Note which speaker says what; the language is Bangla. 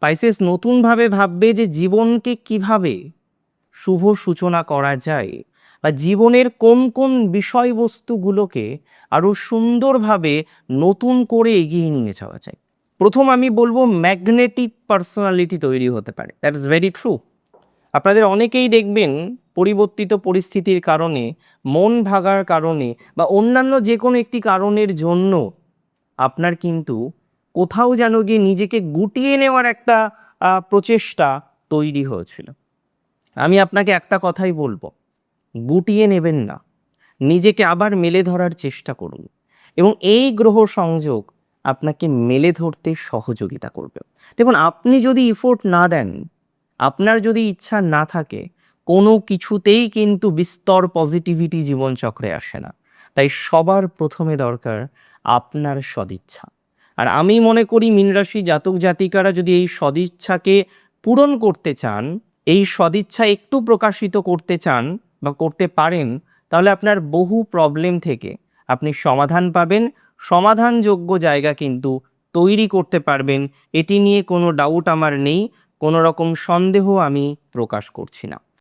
Speaker 1: স্পাইসেস নতুনভাবে ভাববে যে জীবনকে কিভাবে শুভ সূচনা করা যায় বা জীবনের কোন কোন বিষয়বস্তুগুলোকে আরো সুন্দরভাবে নতুন করে এগিয়ে নিয়ে যাওয়া যায়। প্রথম আমি বলবো ম্যাগনেটিক পার্সোনালিটি তৈরি হতে পারে। That is very true. আপনাদের অনেকেই দেখবেন পরিবর্তিত পরিস্থিতির কারণে, মন ভাঙার কারণে বা অন্যান্য যে কোনো একটি কারণের জন্য আপনার কিন্তু কোথাও যেন গিয়ে নিজেকে গুটিয়ে নেওয়ার একটা প্রচেষ্টা তৈরি হয়েছিল। আমি আপনাকে একটা কথাই বলবো, গুটিয়ে নেবেন না, নিজেকে আবার মেলে ধরার চেষ্টা করুন এবং এই গ্রহ সংযোগ আপনাকে মেলে ধরতে সহযোগিতা করবে। দেখুন, আপনি যদি এফোর্ট না দেন, আপনার যদি ইচ্ছা না থাকে, কোনো কিছুতেই কিন্তু বিস্তর পজিটিভিটি জীবনচক্রে আসে না। তাই সবার প্রথমে দরকার আপনার সদিচ্ছা। আর আমি মনে করি মীন রাশি জাতক জাতিকারা যদি এই সদিচ্ছাকে পূরণ করতে চান, এই সদিচ্ছা একটু প্রকাশিত করতে চান বা করতে পারেন, তাহলে আপনার বহু প্রবলেম থেকে আপনি সমাধান পাবেন, সমাধানযোগ্য জায়গা কিন্তু তৈরি করতে পারবেন। এটি নিয়ে কোনো ডাউট আমার নেই, কোনো রকম সন্দেহ আমি প্রকাশ করছি না।